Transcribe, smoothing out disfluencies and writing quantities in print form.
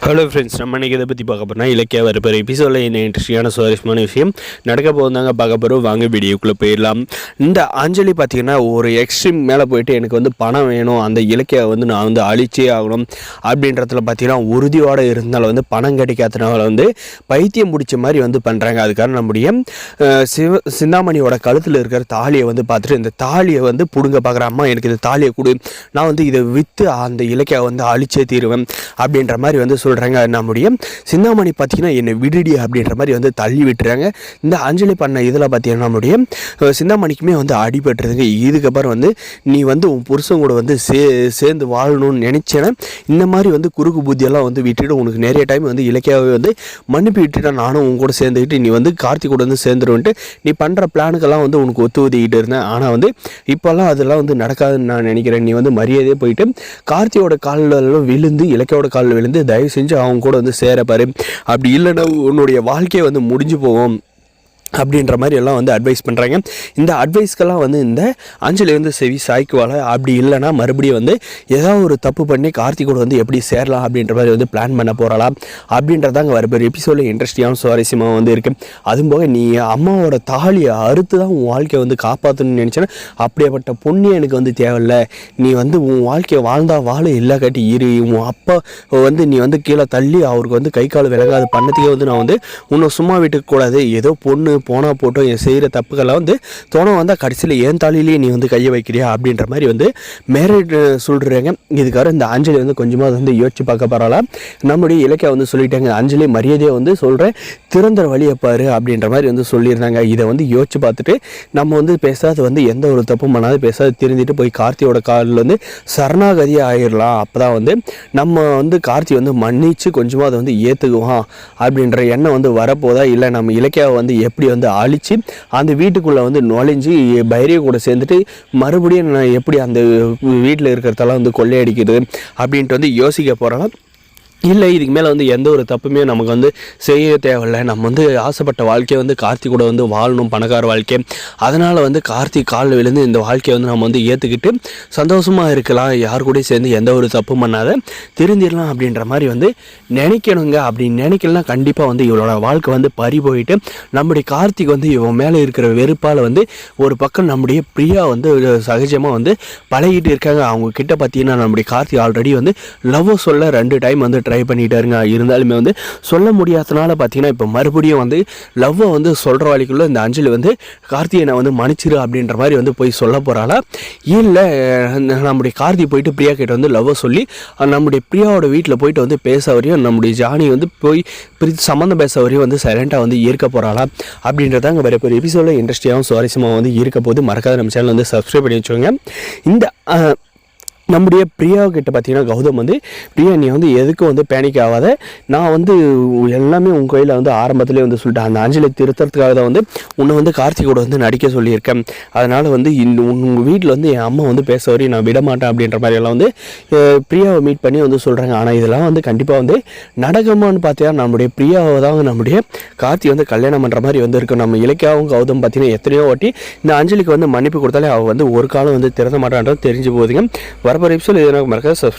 Hello friends, நம்ம இன்றைக்கி இதை பற்றி பார்க்க போகிறோம்னா இலக்கிய வரப்போகிற எபிசோடில் என்ன இன்ட்ரெஸ்டிங்கான சுவாரஸ்யமான விஷயம் நடக்க போகுதாங்க பார்க்க போகிறோம். வாங்க வீடியோக்குள்ளே போயிடலாம். இந்த அஞ்சலி பார்த்திங்கன்னா ஒரு எக்ஸ்ட்ரீம் மேலே போயிட்டு எனக்கு வந்து பணம் வேணும், அந்த இலக்கிய வந்து நான் வந்து அழிச்சே ஆகணும் அப்படின்றதுல பார்த்திங்கன்னா உறுதியோடு இருந்தாலும் வந்து பணம் கிடைக்காதனால வந்து பைத்தியம் பிடிச்ச மாதிரி வந்து பண்ணுறாங்க. அதுக்காக நம்முடைய சிந்தாமணியோட கழுத்தில் இருக்கிற தாலியை வந்து பார்த்துட்டு இந்த தாலியை வந்து பிடுங்க பார்க்குற அம்மா, எனக்கு இந்த தாலியை கொடு, நான் வந்து இதை விற்று அந்த இலக்கிய வந்து அழிச்சே தீருவேன் அப்படின்ற மாதிரி வந்து சொல்கிறாங்க. நம்முடைய சிந்தாமணி பார்த்திங்கன்னா என்னை விடுடி அப்படின்ற மாதிரி வந்து தள்ளி விட்டுறாங்க. இந்த அஞ்சலி பண்ண இதில் பார்த்திங்கன்னா நம்முடைய சிந்தாமணிக்குமே வந்து அடிபட்டுருதுங்க. இதுக்கப்புறம் வந்து நீ வந்து உன் புருஷன் கூட வந்து சேர்ந்து வாழணும்னு நினச்சேன்னா இந்த மாதிரி வந்து குறுக்கு புத்தியெல்லாம் வந்து விட்டுட்டு உனக்கு நிறைய டைம் வந்து இலக்கியாவே வந்து மன்னிப்பு விட்டுட்டா நானும் உன் கூட சேர்ந்துக்கிட்டு நீ வந்து கார்த்திக் கூட வந்து சேர்ந்துருவன்ட்டு நீ பண்ணுற பிளானுக்கெல்லாம் வந்து உனக்கு ஒத்து ஊதிக்கிட்டு இருந்தேன். ஆனால் வந்து இப்போல்லாம் அதெல்லாம் வந்து நடக்காதுன்னு நான் நினைக்கிறேன். நீ வந்து மரியாதையே போயிட்டு கார்த்தியோட காலில் விழுந்து இலக்கியோட காலில் விழுந்து தயவு செஞ்சு அவங்க கூட வந்து சேரப்பாரு, அப்படி இல்லைன்னா உன்னுடைய வாழ்க்கையை வந்து முடிஞ்சு போகும் அப்படின்ற மாதிரி எல்லாம் வந்து அட்வைஸ் பண்ணுறாங்க. இந்த அட்வைஸ்க்கெல்லாம் வந்து இந்த அஞ்சலி வந்து செவி சாய்க்குவாள். அப்படி இல்லைனா மறுபடியும் வந்து ஏதாவது ஒரு தப்பு பண்ணி கார்த்திகோட வந்து எப்படி சேரலாம் அப்படின்ற மாதிரி வந்து பிளான் பண்ண போகிறாளாம் அப்படின்றதாங்க வரப்போகிற எபிசோடில் இன்ட்ரெஸ்டிங்கான சுவாரஸ்யமாக வந்து இருக்குது. அதுவும் போக நீ அம்மாவோட தாலியை அறுத்து தான் உன் வாழ்க்கையை வந்து காப்பாற்றணும்னு நினச்சேன்னா அப்படியேப்பட்ட பொண்ணு எனக்கு வந்து தேவையில்லை. நீ வந்து உன் வாழ்க்கையை வாழ்ந்தால் வாழ இல்லை காட்டி இரு. உன் அப்பா வந்து நீ வந்து கீழே தள்ளி அவருக்கு வந்து கை கால் விலகாது பண்ணதுக்கே வந்து நான் வந்து உன்னை சும்மா விட்டுக்கூடாது. ஏதோ பொண்ணு போனால் போட்டோம், என் செய்கிற தப்புக்கெல்லாம் வந்து தோணம் வந்தால் கடைசியில் ஏன் தாலிலேயே நீ வந்து கையை வைக்கிறியா அப்படின்ற மாதிரி வந்து மேரேஜ் சொல்கிறாங்க. இதுக்காக இந்த அஞ்சலி வந்து கொஞ்சமாக வந்து யோசிச்சு பார்க்க போகிறாளா. நம்முடைய இலக்கியா வந்து சொல்லிட்டாங்க, அஞ்சலி மரியாதையை வந்து சொல்கிறேன், திறந்த வழியை பாரு அப்படின்ற மாதிரி வந்து சொல்லியிருந்தாங்க. இதை வந்து யோசிச்சு பார்த்துட்டு நம்ம வந்து பேசாது வந்து எந்த ஒரு தப்பும் பண்ணாது பேசாது திருந்திட்டு போய் கார்த்தியோட காலில் வந்து சரணாகதியாக ஆயிடலாம். அப்போ தான் வந்து நம்ம வந்து கார்த்தி வந்து மன்னிச்சு கொஞ்சமாக அதை வந்து ஏற்றுக்குவான் அப்படின்ற எண்ணம் வந்து வரப்போதா. இல்லை நம்ம இலக்கியாவை வந்து எப்படி வந்து அழிச்சு அந்த வீட்டுக்குள்ளே வந்து நுழைஞ்சி பைரிய கூட சேர்ந்துட்டு மறுபடியும் நான் எப்படி அந்த வீட்டில் இருக்கிறதெல்லாம் வந்து கொள்ளையடிக்கிறது அப்படின்ட்டு வந்து யோசிக்க போகிறோம். இல்லை இதுக்கு மேலே வந்து எந்த ஒரு தப்புமே நமக்கு வந்து செய்ய தேவையில்லை, நம்ம வந்து ஆசைப்பட்ட வாழ்க்கையை வந்து கார்த்திக் கூட வந்து வாழணும், பணக்கார வாழ்க்கை, அதனால் வந்து கார்த்திக் காலில் விழுந்து இந்த வாழ்க்கையை வந்து நம்ம வந்து ஏற்றுக்கிட்டு சந்தோஷமாக இருக்கலாம், யார் கூட சேர்ந்து எந்த ஒரு தப்பும் பண்ணாத திருந்திடலாம் அப்படின்ற மாதிரி வந்து நினைக்கணுங்க. அப்படி நினைக்கலாம் கண்டிப்பாக வந்து இவளோட வாழ்க்கை வந்து பறி போயிட்டு நம்முடைய கார்த்திக் வந்து இவன் மேலே இருக்கிற வெறுப்பால் வந்து ஒரு பக்கம் நம்முடைய பிரியா வந்து சகஜமாக வந்து பழகிட்டு இருக்காங்க. அவங்க கிட்ட பார்த்தீங்கன்னா நம்முடைய கார்த்திக் ஆல்ரெடி வந்து லவ் சொல்ல 2 டைம் வந்து ட்ரை பண்ணிட்டாருங்க. இருந்தாலுமே வந்து சொல்ல முடியாதனால பார்த்தீங்கன்னா இப்போ மறுபடியும் வந்து லவ்வை வந்து சொல்கிற வழிக்குள்ளே இந்த அஞ்சலி வந்து கார்த்திகை வந்து மன்னிச்சிரு அப்படின்ற மாதிரி வந்து போய் சொல்ல போகிறாளா. இல்லை நம்முடைய கார்த்தி போயிட்டு பிரியா கிட்ட வந்து லவ்வை சொல்லி நம்முடைய பிரியாவோட வீட்டில் போயிட்டு வந்து பேச வரையும் நம்முடைய ஜானி வந்து போய் சம்மந்தம் பேச வரையும் வந்து சைலண்ட்டாக வந்து இருக்க போகிறாளா அப்படின்றதாங்க வேறு ஒரு எபிசோடில் இன்ட்ரெஸ்டிங்காகவும் சுவாரஸ்யமாக வந்து இருக்க போது. மறக்காத நம்ம சேனல் வந்து சப்ஸ்கிரைப் பண்ணி வச்சுக்கோங்க. இந்த நம்முடைய பிரியாவுக்கிட்ட பார்த்தீங்கன்னா கௌதம் வந்து பிரியா நீ வந்து எதுக்கும் வந்து பேனிக் ஆகாத, நான் வந்து எல்லாமே உங்கள் கையில் வந்து ஆரம்பத்துலேயே வந்து சொல்லிட்டேன், அந்த அஞ்சலி திருத்தறதுக்காக தான் வந்து உன்னை வந்து கார்த்திகோட வந்து நடிக்க சொல்லியிருக்கேன், அதனால் வந்து உங்கள் வீட்டில் வந்து என் அம்மா வந்து பேச வரையும் நான் விட மாட்டேன் அப்படின்ற மாதிரியெல்லாம் வந்து பிரியாவை மீட் பண்ணி வந்து சொல்கிறாங்க. ஆனால் இதெல்லாம் வந்து கண்டிப்பாக வந்து நடக்குமான்னு பார்த்தீங்கன்னா நம்முடைய பிரியாவை தான் நம்முடைய கார்த்தி வந்து கல்யாணம் பண்ணுற மாதிரி வந்து இருக்கும். நம்ம இலக்கியாவும் கௌதம் பார்த்தீங்கன்னா எத்தனையோ வாட்டி இந்த அஞ்சலிக்கு வந்து மன்னிப்பு கொடுத்தாலே அவள் வந்து ஒரு காலம் வந்து திறந்த மாட்டான்றது தெரிஞ்சு போகுதுங்க. வரப்போகிற எபிசோட் இதை எனக்கு மறக்காத சப்ஸ்கிரைப்